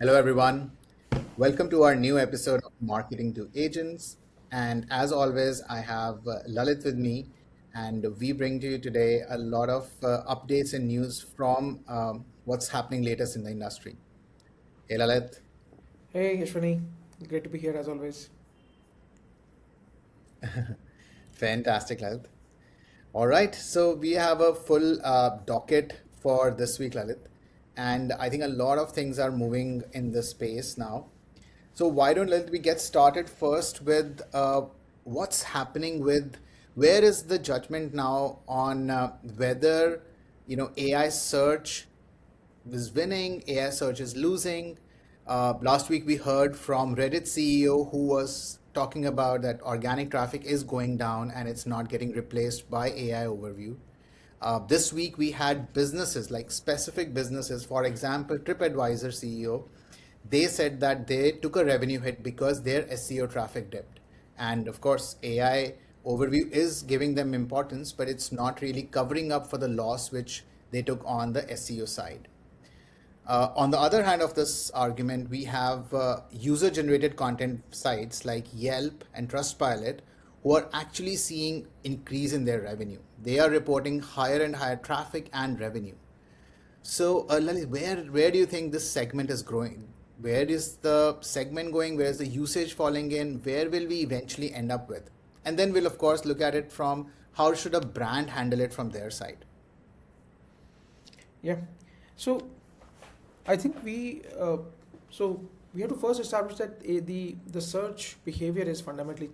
Hello, everyone. Welcome to our new episode of Marketing to Agents. And as always, I have Lalit with me, and we bring to you today a lot of updates and news from what's happening latest in the industry. Hey, Lalit. Hey Yashwani, great to be here as always. Fantastic, Lalit. All right, so we have a full docket for this week, Lalit. And I think a lot of things are moving in this space now. So why don't let we get started first with what's happening with where is the judgment now on whether AI search is winning, AI search is losing. Last week we heard from Reddit CEO who was talking about that organic traffic is going down and it's not getting replaced by AI overview. This week we had businesses like specific businesses, for example, TripAdvisor CEO. They said that they took a revenue hit because their SEO traffic dipped. And of course, AI overview is giving them importance, but it's not really covering up for the loss which they took on the SEO side. On the other hand of this argument, we have user generated content sites like Yelp and Trustpilot who are actually seeing increase in their revenue. They are reporting higher and higher traffic and revenue. So, Lalit, where do you think this segment is growing? Where is the segment going? Where is the usage falling in? Where will we eventually end up with? And then we'll of course look at it from how should a brand handle it from their side. Yeah, so I think so we have to first establish that the search behavior is fundamentally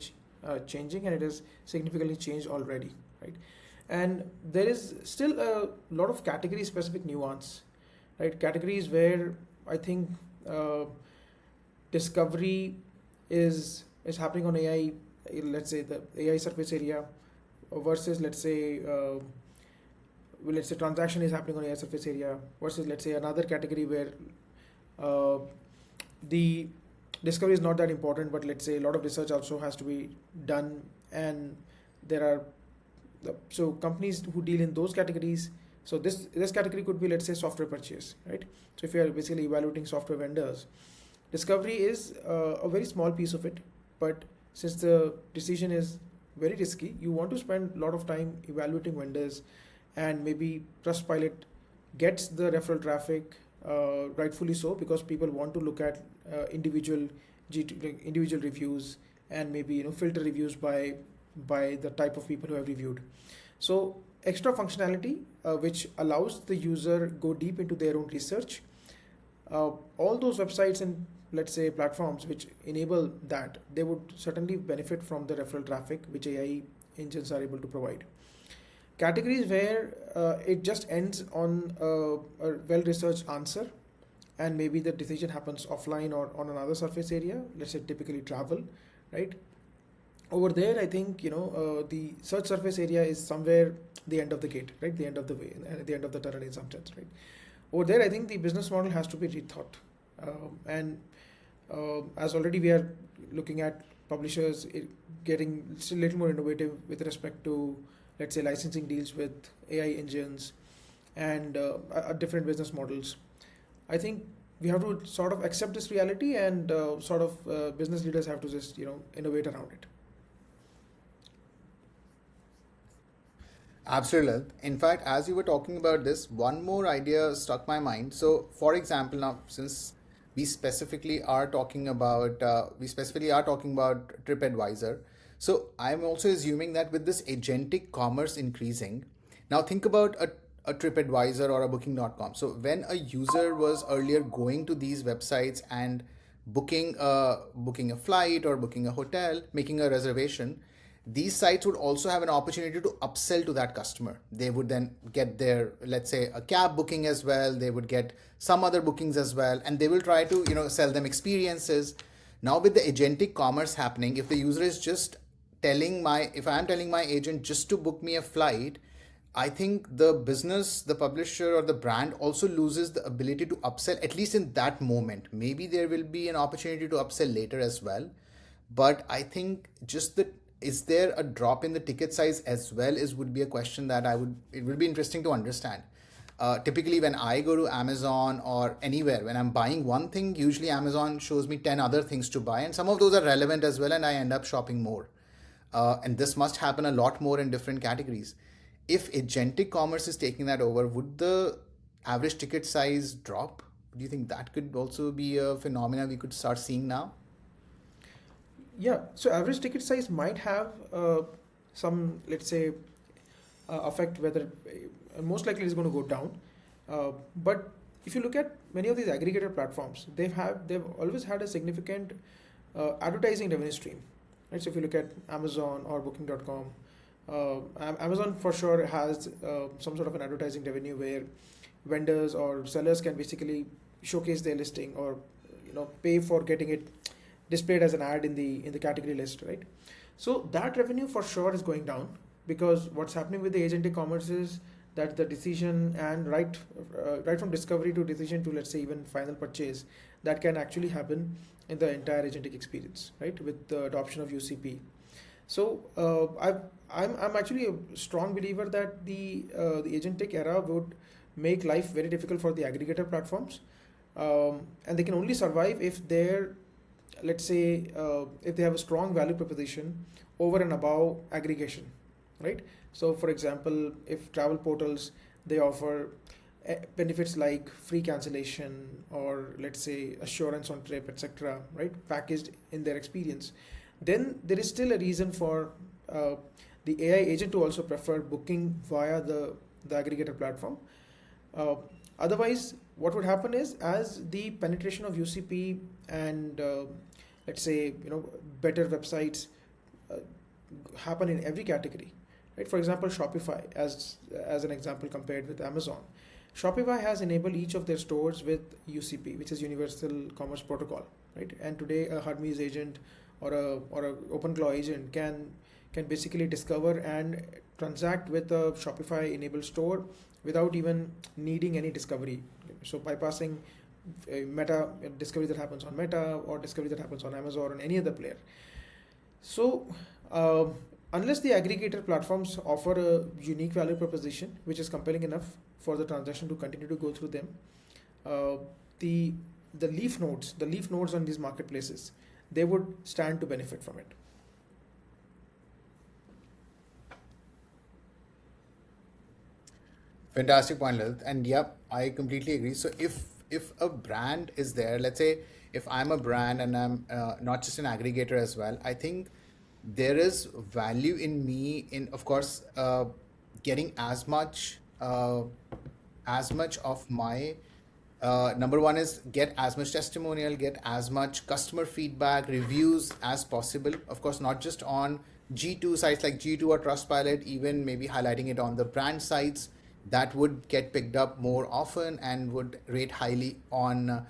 changing and it is significantly changed already, right? And there is still a lot of category specific nuance, right? Categories where I think uh, discovery is happening on AI, let's say the AI surface area versus let's say transaction is happening on AI surface area versus let's say another category where uh, the discovery is not that important, but let's say a lot of research also has to be done, and there are so companies who deal in those categories. So this category could be, let's say, software purchase, right? So if you are basically evaluating software vendors, discovery is a very small piece of it, but since the decision is very risky, you want to spend a lot of time evaluating vendors, and maybe Trustpilot gets the referral traffic, rightfully so, because people want to look at like individual reviews, and maybe filter reviews by the type of people who have reviewed. So extra functionality which allows the user go deep into their own research. All those websites and let's say platforms which enable that, they would certainly benefit from the referral traffic which AI engines are able to provide. Categories where it just ends on a well researched answer, and maybe the decision happens offline or on another surface area, let's say typically travel, right? Over there I think the search surface area is somewhere the end of the gate, right? The end of the way, the end of the tunnel in some sense, right? Over there I think the business model has to be rethought. And As already we are looking at publishers getting still a little more innovative with respect to, let's say, licensing deals with AI engines and different business models. I think we have to sort of accept this reality, and business leaders have to just innovate around it. Absolutely. In fact, as you were talking about this, one more idea struck my mind. So, for example, now since we specifically are talking about TripAdvisor. So, I'm also assuming that with this agentic commerce increasing, now think about a TripAdvisor or a Booking.com. So, when a user was earlier going to these websites and booking a flight or booking a hotel, making a reservation, these sites would also have an opportunity to upsell to that customer. They would then get their, let's say, a cab booking as well. They would get some other bookings as well, and they will try to, sell them experiences. Now with the agentic commerce happening, if I'm telling my agent just to book me a flight, I think the business, the publisher, or the brand also loses the ability to upsell, at least in that moment. Maybe there will be an opportunity to upsell later as well. But I think just that, is there a drop in the ticket size as well, is would be a question that it would be interesting to understand. Typically, when I go to Amazon or anywhere, when I'm buying one thing, usually Amazon shows me 10 other things to buy, and some of those are relevant as well, and I end up shopping more. And this must happen a lot more in different categories. If agentic commerce is taking that over, would the average ticket size drop? Do you think that could also be a phenomena we could start seeing now? Yeah, so average ticket size might have some, let's say, affect whether most likely it's going to go down. But if you look at many of these aggregator platforms, they've always had a significant advertising revenue stream, right? So if you look at Amazon or Booking.com, Amazon for sure has some sort of an advertising revenue where vendors or sellers can basically showcase their listing or pay for getting it displayed as an ad in the category list, right? So that revenue for sure is going down because what's happening with the agentic commerce is that the decision and right from discovery to decision to, let's say, even final purchase, that can actually happen in the entire agentic experience, right? With the adoption of UCP. So I'm actually a strong believer that the agentic era would make life very difficult for the aggregator platforms, and they can only survive if they're, let's say, if they have a strong value proposition over and above aggregation, right? So for example, if travel portals, they offer benefits like free cancellation or, let's say, assurance on trip, etc., right, packaged in their experience, then there is still a reason for the AI agent to also prefer booking via the aggregator platform. uh, Otherwise, what would happen is, as the penetration of UCP and, let's say, better websites uh, happen in every category, right? For example, Shopify, as an example compared with Amazon, Shopify has enabled each of their stores with UCP, which is Universal Commerce Protocol, right? And today, a Hermes agent or a OpenClaw agent can basically discover and transact with a Shopify enabled store without even needing any discovery. So bypassing Meta discovery that happens on Meta or discovery that happens on Amazon or on any other player. So uh, unless the aggregator platforms offer a unique value proposition which is compelling enough for the transaction to continue to go through them, uh, the the leaf nodes on these marketplaces, they would stand to benefit from it. Fantastic point, Lilith. And yep, I completely agree. So if a brand is there, let's say if I'm a brand and I'm not just an aggregator as well, I think there is value in me in, of course, getting as much of my number one is get as much testimonial, get as much customer feedback, reviews as possible. Of course, not just on G2 sites like G2 or Trustpilot, even maybe highlighting it on the brand sites that would get picked up more often and would rate highly on,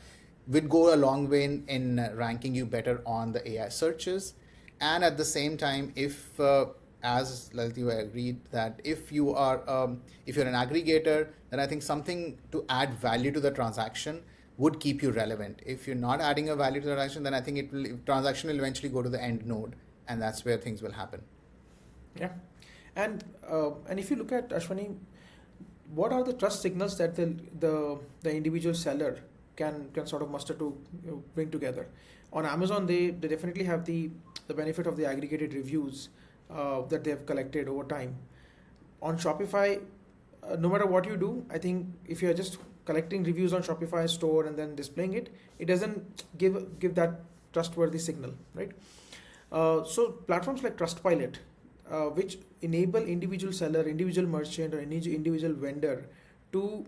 would go a long way in ranking you better on the AI searches. And at the same time, if as Lalit, you agreed that if you're an aggregator, then I think something to add value to the transaction would keep you relevant. If you're not adding a value to the transaction, then I think transaction will eventually go to the end node, and that's where things will happen. Yeah, and if you look at, Ashwani, what are the trust signals that the individual seller can sort of muster to bring together? On Amazon, they definitely have the benefit of the aggregated reviews that they have collected over time. On Shopify, no matter what you do, I think if you are just collecting reviews on Shopify store and then displaying it, it doesn't give that trustworthy signal, right? So platforms like Trustpilot, which enable individual seller, individual merchant, or any individual vendor to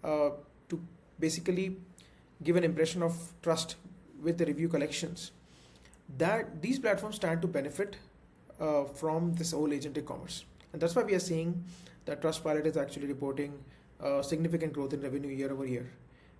uh, to basically give an impression of trust with the review collections. That these platforms stand to benefit from this whole agentic commerce, and that's why we are seeing that Trustpilot is actually reporting significant growth in revenue year over year.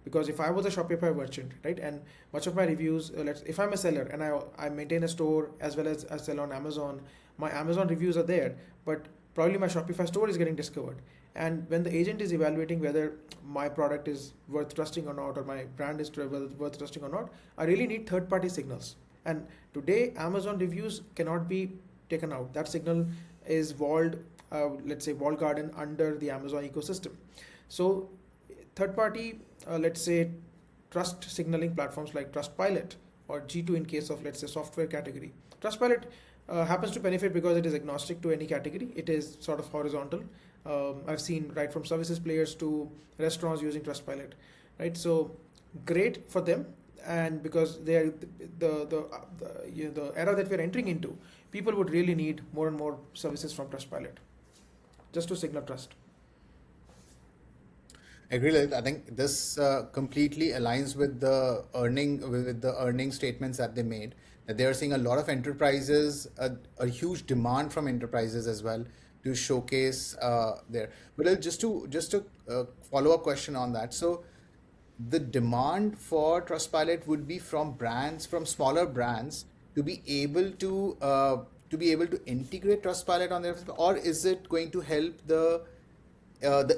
Because if I was a Shopify merchant, right, and much of my reviews, if I'm a seller and I maintain a store as well as I sell on Amazon, my Amazon reviews are there, but probably my Shopify store is getting discovered. And when the agent is evaluating whether my product is worth trusting or not, or my brand is worth trusting or not, I really need third party signals. And today, Amazon reviews cannot be taken out. That signal is walled, let's say, walled garden under the Amazon ecosystem. So third party, let's say trust signaling platforms like Trustpilot or G2 in case of, let's say, software category. Trustpilot happens to benefit because it is agnostic to any category. It is sort of horizontal. I've seen right from services players to restaurants using Trustpilot, right? So great for them, and because they are the era that we're entering into, people would really need more and more services from Trustpilot just to signal trust. Agree, Lalit. I think this completely aligns with the earning statements that they made. That they are seeing a lot of enterprises, a huge demand from enterprises as well to showcase there. But just to follow up question on that. So the demand for Trustpilot would be from brands, from smaller brands, to be able to integrate Trustpilot on their, or is it going to help the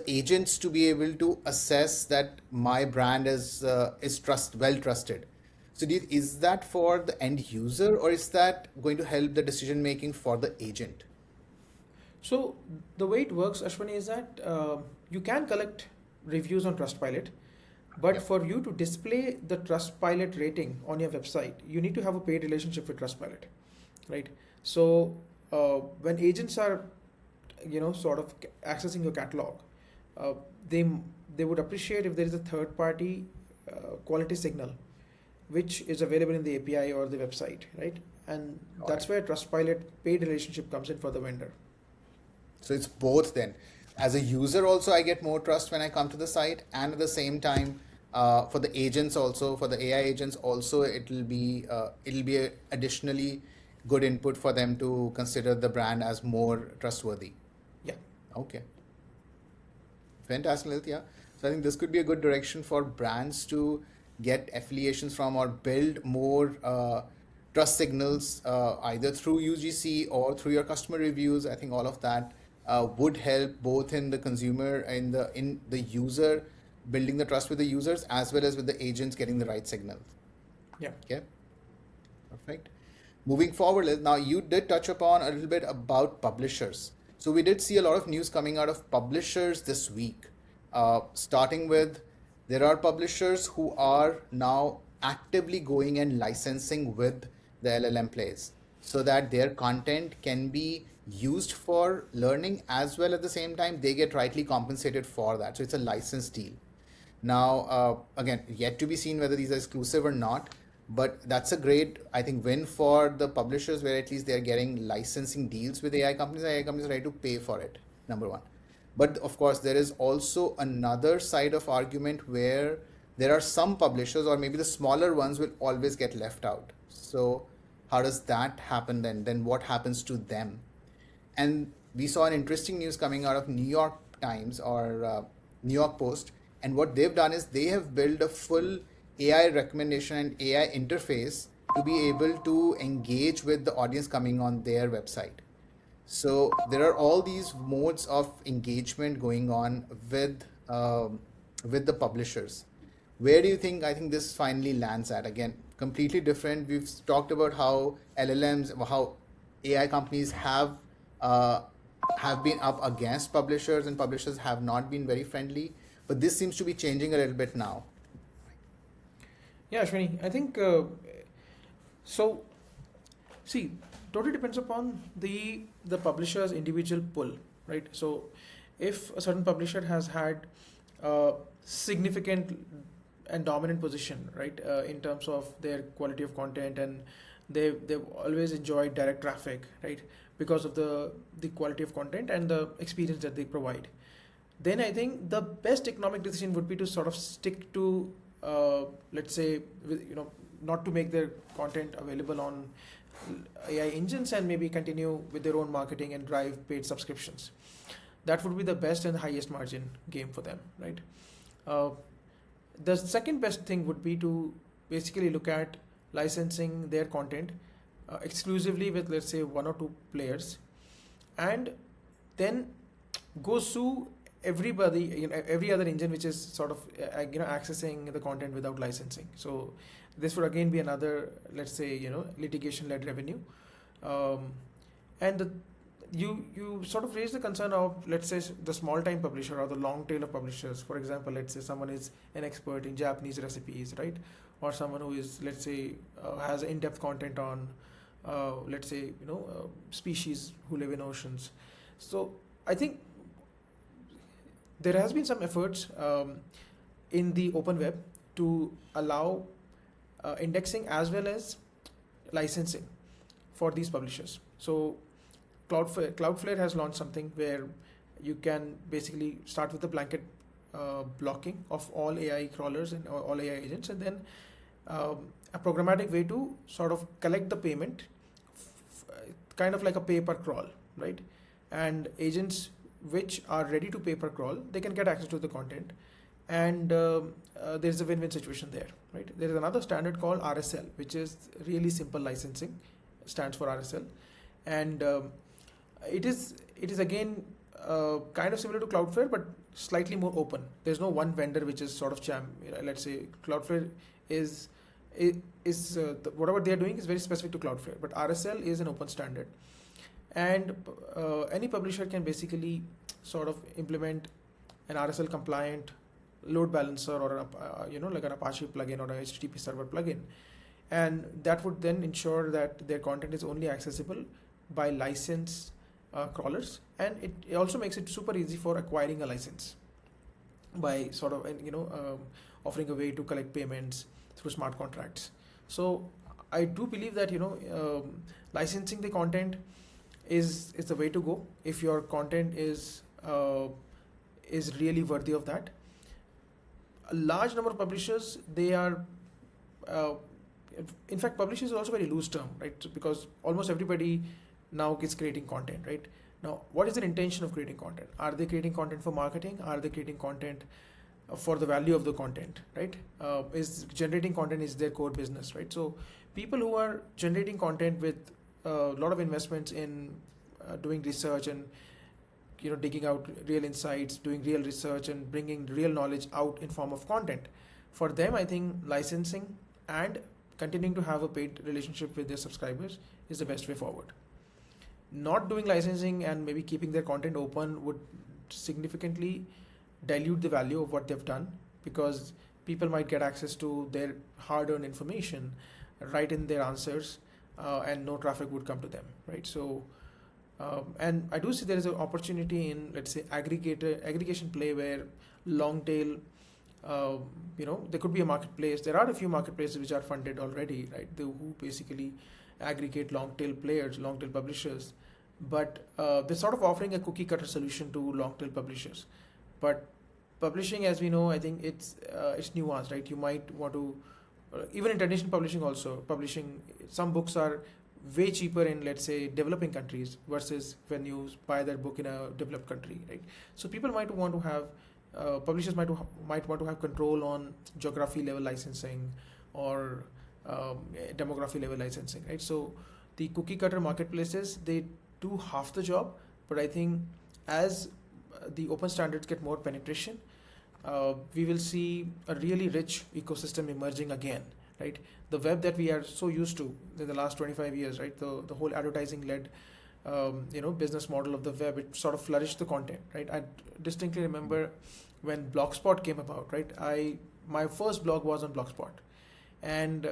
agents to be able to assess that my brand is well trusted? So is that for the end user, or is that going to help the decision making for the agent? So the way it works, Ashwani, is that you can collect reviews on Trustpilot, but Yep. for you to display the Trustpilot rating on your website, you need to have a paid relationship with Trustpilot, right? So when agents are, sort of accessing your catalog, uh, they they would appreciate if there is a third party quality signal which is available in the API or the website, right? And Got that's it. where Trustpilot paid relationship comes in for the vendor. So it's both then. As a user, also, I get more trust when I come to the site, and at the same time, for the agents also, for the AI agents also, it'll be additionally good input for them to consider the brand as more trustworthy. Yeah. Okay, fantastic, Lilith. Yeah. So I think this could be a good direction for brands to get affiliations from or build more trust signals either through UGC or through your customer reviews. I think all of that would help both in the consumer and the user building the trust with the users, as well as with the agents getting the right signals. Yeah. Okay, perfect. Moving forward, Liz, now you did touch upon a little bit about publishers. So we did see a lot of news coming out of publishers this week. Starting with, there are publishers who are now actively going and licensing with the LLM plays, so that their content can be used for learning, as well at the same time they get rightly compensated for that. So it's a license deal. Now, again, yet to be seen whether these are exclusive or not, but that's a great, I think, win for the publishers, where at least they're getting licensing deals with AI companies. AI companies are ready to pay for it, number one. But of course, there is also another side of argument where there are some publishers, or maybe the smaller ones, will always get left out. So how does that happen then? Then what happens to them? And we saw an interesting news coming out of New York Times, or New York Post, and what they've done is they have built a full AI recommendation and AI interface to be able to engage with the audience coming on their website. So there are all these modes of engagement going on with the publishers. Where do you think, I think, this finally lands at? Again, completely different. We've talked about how LLMs, how AI companies uh, have been up against publishers, and publishers have not been very friendly. But this seems to be changing a little bit now. Yeah, Ashwini, I think so. See, totally depends upon the publisher's individual pull, right? So, if a certain publisher has had a significant and dominant position, right, in terms of their quality of content, and they've always enjoyed direct traffic, right, because of the quality of content and the experience that they provide, then I think the best economic decision would be to sort of stick to, let's say, not to make their content available on AI engines, and maybe continue with their own marketing and drive paid subscriptions. That would be the best and highest margin game for them, right? Uh, the second best thing would be to basically look at licensing their content exclusively with, let's say, one or two players, and then go sue everybody, every other engine which is sort of accessing the content without licensing. So this would again be another, let's say, litigation led revenue. um, and you sort of raise the concern of, let's say, the small time publisher or the long tail of publishers. For example, let's say someone is an expert in Japanese recipes, right? Or someone who is, let's say, has in-depth content on, let's say, species who live in oceans. So I think there has been some efforts in the open web to allow indexing as well as licensing for these publishers. So Cloudflare has launched something where you can basically start with the blanket blocking of all AI crawlers and all AI agents, and then a programmatic way to sort of collect the payment, kind of like a pay per crawl, right? And agents which are ready to pay per crawl, they can get access to the content, and there's a win-win situation there, right? There is another standard called RSL, which is really simple licensing, stands for RSL, and it is again kind of similar to Cloudflare, but slightly more open. There's no one vendor which is sort of let's say Cloudflare is whatever they are doing is very specific to Cloudflare, but RSL is an open standard, and any publisher can basically sort of implement an RSL compliant load balancer or like an Apache plugin or a HTTP server plugin, and that would then ensure that their content is only accessible by licensed crawlers, and it also makes it super easy for acquiring a license by sort of offering a way to collect payments through smart contracts. So I do believe that licensing the content is the way to go if your content is really worthy of that. A large number of publishers, they are in fact, publishers is also a very loose term, right? Because almost everybody now is creating content, right? Now, what is their intention of creating content? Are they creating content for marketing? Are they creating content for the value of the content, right? Is generating content is their core business, right? So people who are generating content with a lot of investments in doing research and digging out real insights, doing real research and bringing real knowledge out in form of content, for them I think licensing and continuing to have a paid relationship with their subscribers is the best way forward. Not doing licensing and maybe keeping their content open would significantly dilute the value of what they've done, because people might get access to their hard-earned information right in their answers, and no traffic would come to them, right? So and I do see there is an opportunity in, let's say, aggregation play where long tail, there could be a marketplace. There are a few marketplaces which are funded already, right? Who basically aggregate long tail players, long tail publishers, but they're sort of offering a cookie cutter solution to long tail publishers. But publishing, as we know, I think it's nuanced, right? You might want to even in traditional publishing also, publishing some books are way cheaper in, let's say, developing countries versus when you buy that book in a developed country, right? So people might want to have publishers might want to have control on geography level licensing or demography level licensing, right? So the cookie cutter marketplaces, they do half the job, but I think as the open standards get more penetration, we will see a really rich ecosystem emerging again, right? The web that we are so used to in the last 25 years, right? The whole advertising led business model of the web, it sort of flourished the content, right? I distinctly remember when Blogspot came about, right? My first blog was on Blogspot, and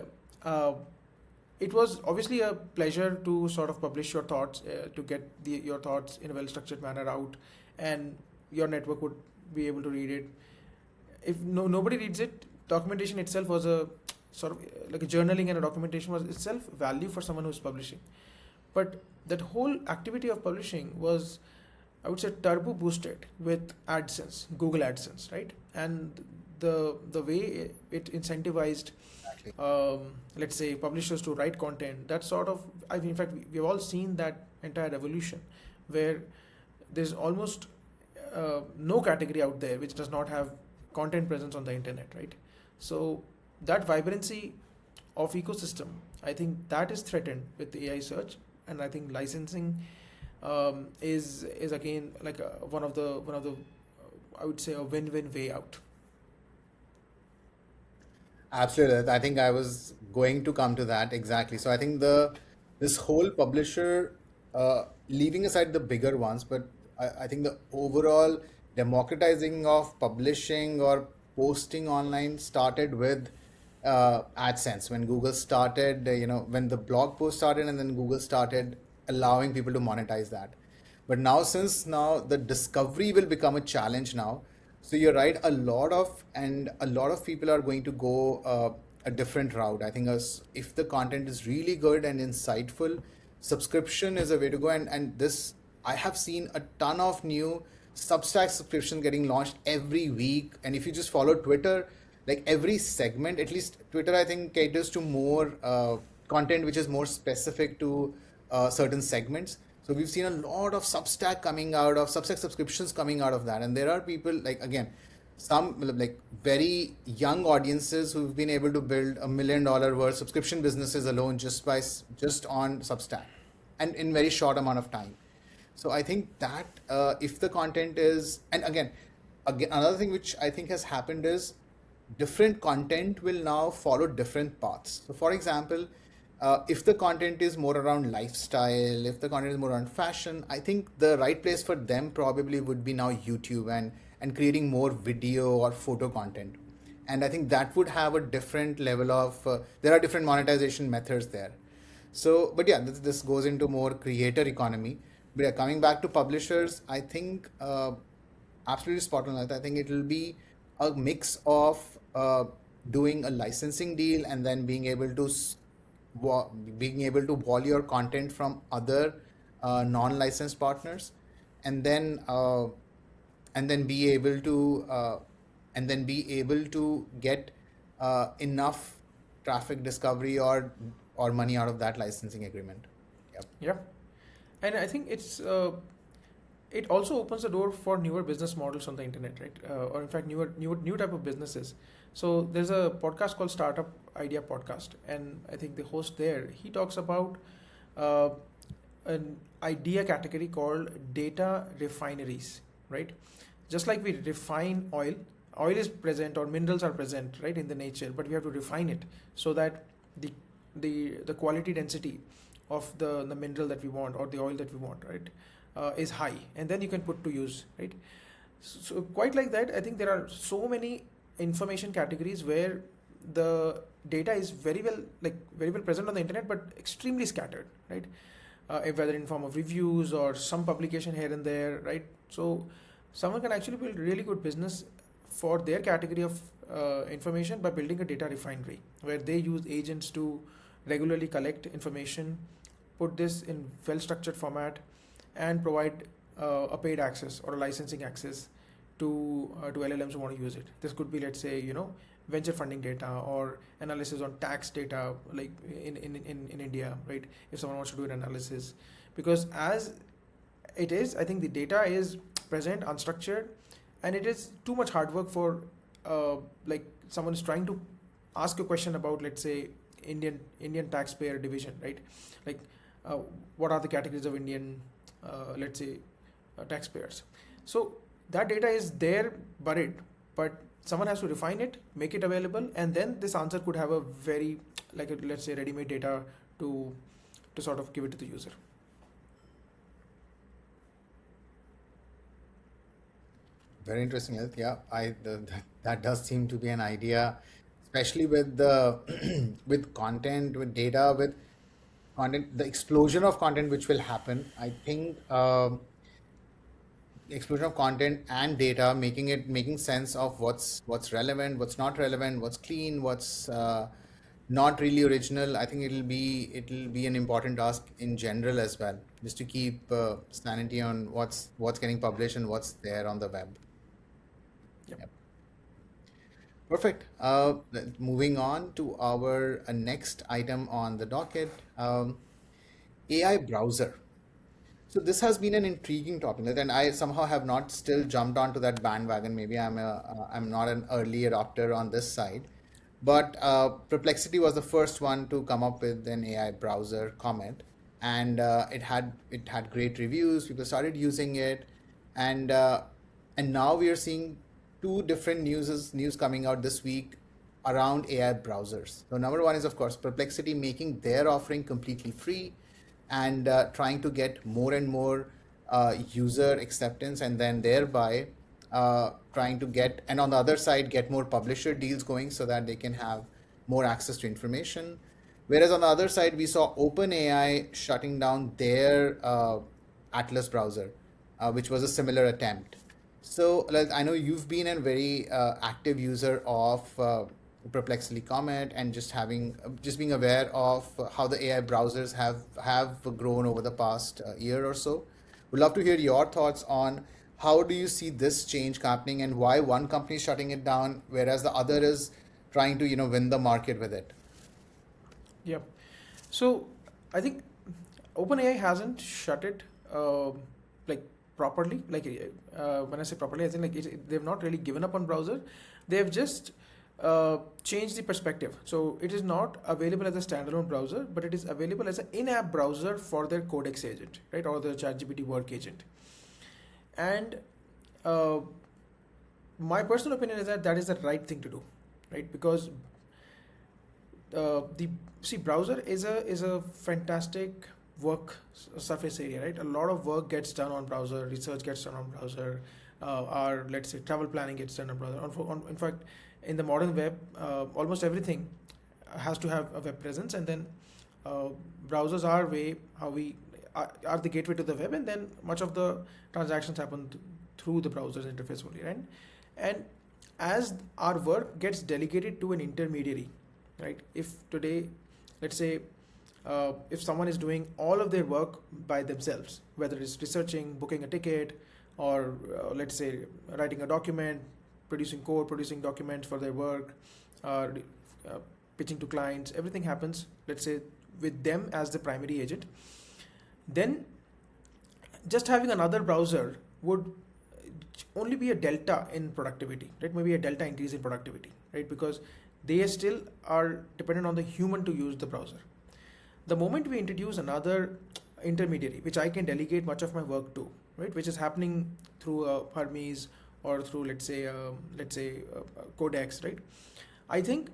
it was obviously a pleasure to sort of publish your thoughts, to get your thoughts in a well-structured manner out, and your network would be able to read it. If nobody reads it, documentation itself was a sort of like a journaling, and a documentation was itself value for someone who's publishing. But that whole activity of publishing was, I would say, turbo boosted with AdSense, Google AdSense, right? And the way it incentivized, let's say, publishers to write content, that sort of, I mean, in fact, we've all seen that entire evolution where there's almost no category out there which does not have content presence on the internet, right? So that vibrancy of ecosystem, I think that is threatened with the AI search, and I think licensing is again like one of the I would say a win-win way out. Absolutely. I think I was going to come to that exactly. So I think this whole publisher leaving aside the bigger ones, but I think the overall democratizing of publishing or posting online started with AdSense when Google started, when the blog post started, and then Google started allowing people to monetize that. But now, since now the discovery will become a challenge now, so you're right, a lot of people are going to go a different route. I think as if the content is really good and insightful, subscription is a way to go. And this, I have seen a ton of new Substack subscriptions getting launched every week. And if you just follow Twitter, like every segment, at least Twitter, I think caters to more content which is more specific to certain segments. So we've seen a lot of Substack subscriptions coming out of that. And there are people like, again, some like very young audiences who've been able to build $1 million worth subscription businesses alone just on Substack and in very short amount of time. So I think that if the content is, and again, another thing which I think has happened is different content will now follow different paths. So, for example, if the content is more around lifestyle, if the content is more around fashion, I think the right place for them probably would be now YouTube and creating more video or photo content. And I think that would have a different level of, there are different monetization methods there. So, but yeah, this goes into more creator economy. But yeah, coming back to publishers, I think absolutely spot on. I think it will be a mix of doing a licensing deal and then being able to wall your content from other non-licensed partners, and then uh, and then be able to get enough traffic discovery or money out of that licensing agreement. Yep. Yeah, and I think it also opens the door for newer business models on the internet, right? Or in fact, new type of businesses. So there's a podcast called Startup Idea Podcast, and I think the host there, he talks about uh, an idea category called data refineries, right? Just like we refine oil, oil is present or minerals are present, right, in the nature, but we have to refine it so that the the quality density of the mineral that we want or the oil that we want, right, is high, and then you can put to use, right? So quite like that, I think there are so many information categories where the data is very well present on the internet, but extremely scattered, right? Whether in form of reviews or some publication here and there, right? So someone can actually build really good business for their category of information by building a data refinery where they use agents to regularly collect information, put this in well structured format, and provide a paid access or a licensing access to LLMs who want to use it. This could be, let's say, venture funding data or analysis on tax data, like in India, right? If someone wants to do an analysis, because as it is, I think the data is present, unstructured, and it is too much hard work for like someone is trying to ask a question about, let's say, Indian taxpayer division, right? Like, uh, what are the categories of Indian, let's say, taxpayers? So that data is there buried, but someone has to refine it, make it available, and then this answer could have a very, like a, let's say, ready-made data to sort of give it to the user. Very interesting, Health. Yeah, that does seem to be an idea, especially with the with content, with data, with content, the explosion of content which will happen. I think explosion of content and data, making sense of what's relevant, what's not relevant, what's clean, what's not really original. I think it'll be an important task in general as well, just to keep sanity on what's getting published and what's there on the web. Yep. Yep. Perfect. Moving on to our next item on the docket, AI browser. So this has been an intriguing topic, and I somehow have not still jumped onto that bandwagon. Maybe I'm not an early adopter on this side, but Perplexity was the first one to come up with an AI browser comment, and it had great reviews. People started using it, and and now we are seeing two different news coming out this week around AI browsers. So number one is, of course, Perplexity making their offering completely free. and trying to get more and more user acceptance, and then thereby trying to get, and on the other side, get more publisher deals going so that they can have more access to information. Whereas on the other side, we saw OpenAI shutting down their Atlas browser, which was a similar attempt. So, like, I know you've been a very active user of Perplexity Comet, and just being aware of how the AI browsers have grown over the past year or so. Would love to hear your thoughts on how do you see this change happening, and why one company is shutting it down whereas the other is trying to win the market with it. Yeah. So I think OpenAI hasn't shut it like properly. Like when I say properly, I think like they've not really given up on browser. They've just changed the perspective. So it is not available as a standalone browser, but it is available as an in-app browser for their Codex agent, right, or the ChatGPT work agent. And uh, my personal opinion is that that is the right thing to do, right? Because the see browser is a fantastic work surface area, right? A lot of work gets done on browser, research gets done on browser, our let's say travel planning gets done on browser. In fact, in the modern web, almost everything has to have a web presence, and then uh, browsers are way how we are the gateway to the web, and then much of the transactions happen through the browser's interface only, right? And as our work gets delegated to an intermediary, right? If today, let's say, if someone is doing all of their work by themselves, whether it's researching, booking a ticket, or let's say writing a document, producing code, producing documents for their work, uh, uh, pitching to clients, everything happens, let's say, with them as the primary agent, then just having another browser would only be a delta in productivity, right? Maybe a delta increase in productivity, right? Because they still are dependent on the human to use the browser. The moment we introduce another intermediary, which I can delegate much of my work to, right, which is happening through Hermes or through Codex, right? I think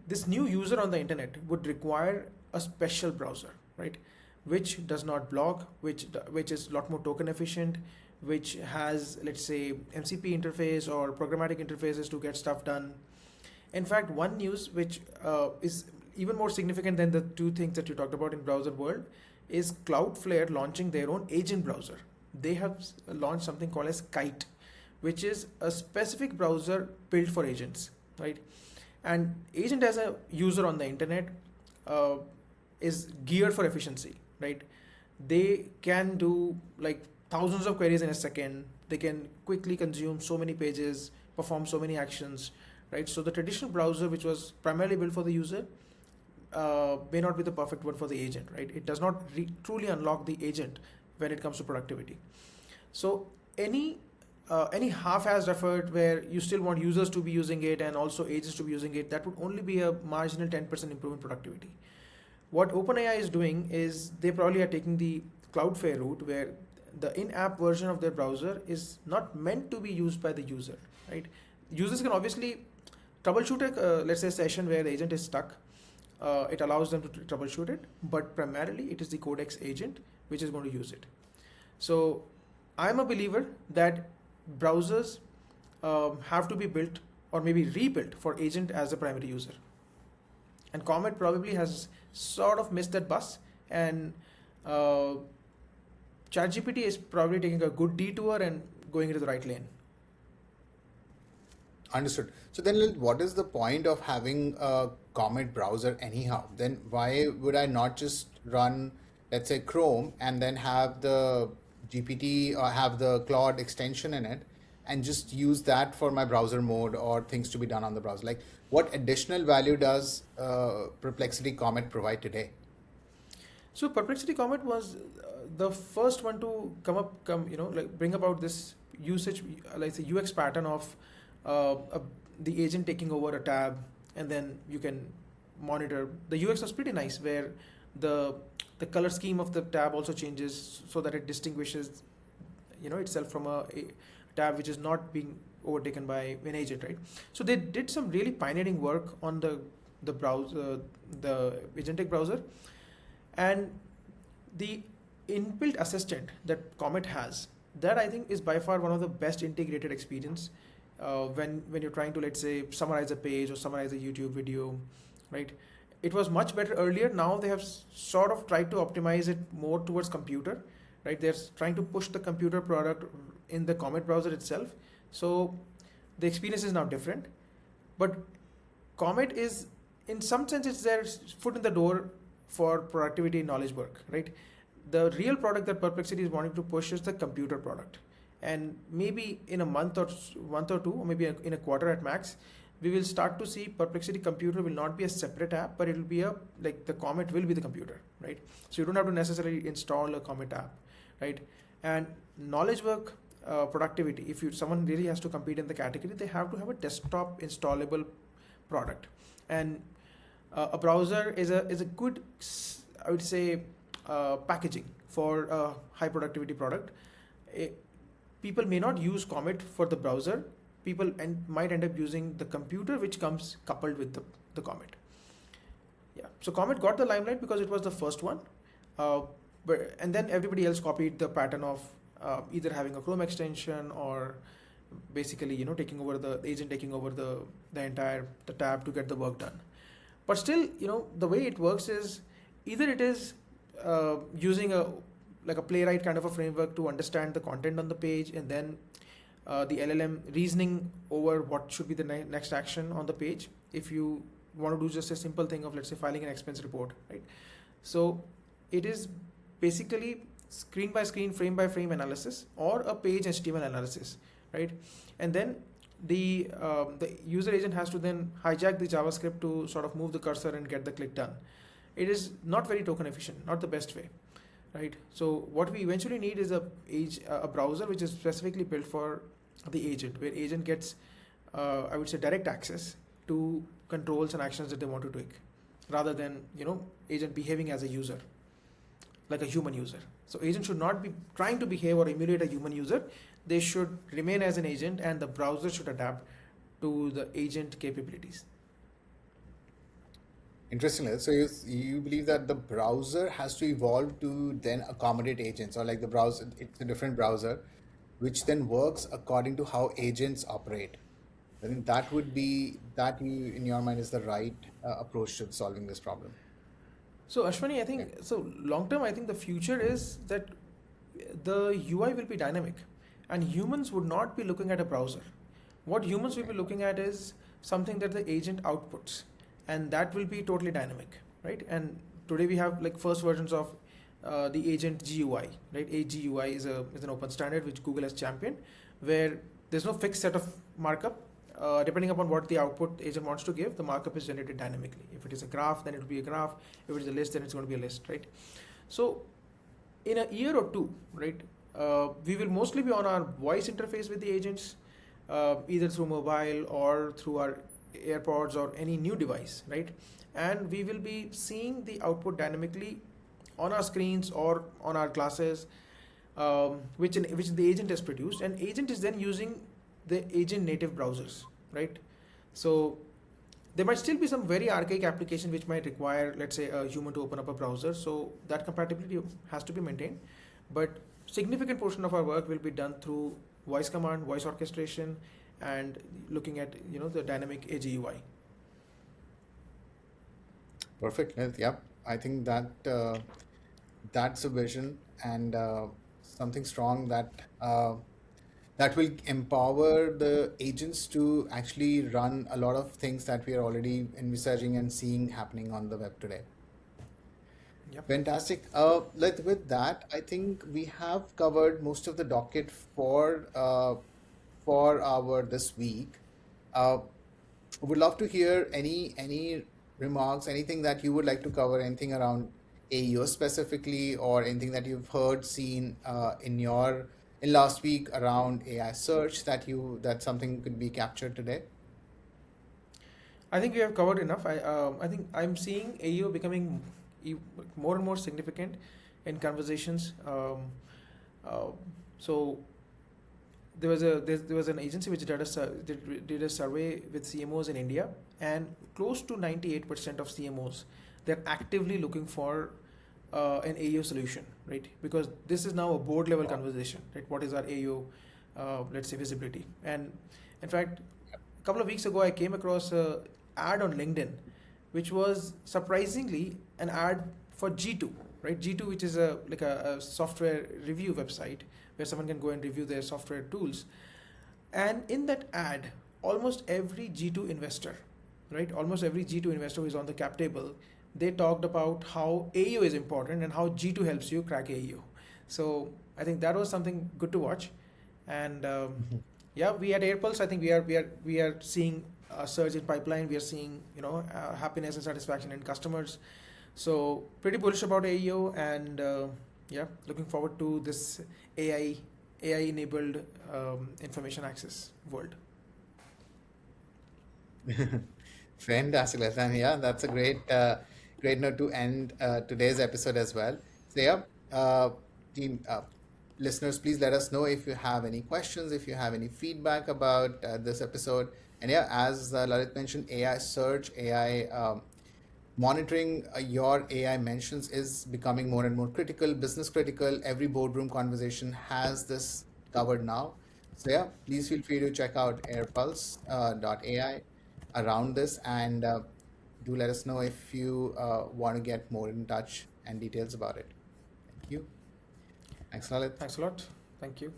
this new user on the internet would require a special browser, right, which does not block, which is a lot more token efficient, which has, let's say, MCP interface or programmatic interfaces to get stuff done. In fact, one news which is even more significant than the two things that you talked about in browser world is Cloudflare launching their own agent browser. They have launched something called as Kite, which is a specific browser built for agents, right? And agent as a user on the internet uh, is geared for efficiency, right? They can do like thousands of queries in a second. They can quickly consume so many pages, perform so many actions, right? So the traditional browser, which was primarily built for the user, may not be the perfect one for the agent, right? It does not truly unlock the agent when it comes to productivity. So any half-assed effort where you still want users to be using it and also agents to be using it, that would only be a marginal 10% improvement in productivity. What OpenAI is doing is they probably are taking the Cloudflare route, where the in-app version of their browser is not meant to be used by the user, right? Users can obviously troubleshoot a, let's say, session where the agent is stuck. It allows them to troubleshoot it, but primarily it is the Codex agent which is going to use it. So I'm a believer that browsers have to be built or maybe rebuilt for agent as a primary user. And Comet probably has sort of missed that bus, and uh, ChatGPT is probably taking a good detour and going into the right lane. Understood. So then, what is the point of having a Comet browser anyhow? Then why would I not just run, let's say, Chrome, and then have the GPT or have the Claude extension in it, and just use that for my browser mode or things to be done on the browser? Like, what additional value does Perplexity Comet provide today? So Perplexity Comet was the first one to like bring about this usage, like the UX pattern of uh, a, the agent taking over a tab, and then you can monitor. The UX was pretty nice, where the the color scheme of the tab also changes so that it distinguishes, itself from a tab which is not being overtaken by an agent, right? So they did some really pioneering work on the browser, the agentic browser, And the inbuilt assistant that Comet has, that I think is by far one of the best integrated experience when you're trying to, let's say, summarize a page or summarize a YouTube video, right? It was much better earlier. Now they have sort of tried to optimize it more towards computer, right? They're trying to push the computer product in the Comet browser itself. So the experience is now different. But Comet is, in some sense, it's their foot in the door for productivity knowledge work, right? The real product that Perplexity is wanting to push is the computer product. And maybe in a month or two, or maybe in a quarter at max, we will start to see Perplexity Computer will not be a separate app, but it will be like the Comet will be the computer, right? So you don't have to necessarily install a Comet app, right? And knowledge work, productivity, if someone really has to compete in the category, they have to have a desktop installable product. And a browser is a good, I would say, packaging for a high productivity product. People may not use Comet for the browser. People might end up using the computer, which comes coupled with the Comet. Yeah. So Comet got the limelight because it was the first one, and then everybody else copied the pattern of either having a Chrome extension or basically taking over the agent, taking over the entire the tab to get the work done. But still, the way it works is either it is using like a playwright kind of a framework to understand the content on the page, and then the LLM reasoning over what should be the next action on the page. If you want to do just a simple thing of, let's say, filing an expense report, right? So it is basically screen by screen, frame by frame analysis, or a page HTML analysis, right? And then the user agent has to then hijack the JavaScript to sort of move the cursor and get the click done. It is not very token efficient, not the best way, right? So what we eventually need is a browser which is specifically built for the agent, where agent gets, I would say, direct access to controls and actions that they want to take, rather than agent behaving as a user, like a human user. So agent should not be trying to behave or emulate a human user. They should remain as an agent, and the browser should adapt to the agent capabilities. Interesting. So you believe that the browser has to evolve to then accommodate agents, or like the browser, it's a different browser, which then works according to how agents operate. I think that would be that you in your mind is the right approach to solving this problem. So Ashwani, I Okay. think so long term, I think the future is that the UI will be dynamic, and humans would not be looking at a browser. What humans will Okay. be looking at is something that the agent outputs, and that will be totally dynamic, right? And today we have like first versions of the agent GUI, right? AGUI is an open standard which Google has championed, where there's no fixed set of markup. Depending upon what the output agent wants to give, the markup is generated dynamically. If it is a graph, then it will be a graph. If it is a list, then it's going to be a list, right? So in a year or two, right, we will mostly be on our voice interface with the agents, either through mobile or through our AirPods or any new device, right? And we will be seeing the output dynamically on our screens or on our glasses, which the agent has produced, and agent is then using the agent native browsers, right? So there might still be some very archaic application which might require, let's say, a human to open up a browser. So that compatibility has to be maintained. But significant portion of our work will be done through voice command, voice orchestration, and looking at the dynamic AGUI. Perfect. Yep. I think that that's a vision and something strong that will empower the agents to actually run a lot of things that we are already envisaging and seeing happening on the web today. Yep. Fantastic. With that, I think we have covered most of the docket for our this week. Uh, would love to hear any remarks, anything that you would like to cover, anything around AEO specifically, or anything that you've heard, seen in last week around AI search that something could be captured today. I think we have covered enough. I think I'm seeing AEO becoming more and more significant in conversations. Uh, so there was an agency which did a survey with CMOs in India, and close to 98% of CMOs, they're actively looking for an AO solution, right? Because this is now a board level conversation, right? What is our AO, let's say, visibility? And in fact, a couple of weeks ago, I came across a ad on LinkedIn, which was surprisingly an ad for G2, right? G2, which is a software review website where someone can go and review their software tools. And in that ad, almost every G2 investor, right? Almost every G2 investor who is on the cap table, they talked about how AEO is important and how G2 helps you crack AEO. So I think that was something good to watch. And yeah, we at AirPulse, I think we are seeing a surge in pipeline. We are seeing happiness and satisfaction in customers. So pretty bullish about AEO, and yeah, looking forward to this AI enabled information access world. Fantastic, Lathan. Yeah, that's a great note to end today's episode as well. So yeah, team listeners, please let us know if you have any questions, if you have any feedback about this episode. And yeah, as Lalit mentioned, AI search, AI monitoring your AI mentions is becoming more and more critical, business critical. Every boardroom conversation has this covered now. So yeah, please feel free to check out airpulse.ai around this, and do let us know if you want to get more in touch and details about it. Thank you. Thanks, Lalit. Thanks a lot. Thank you.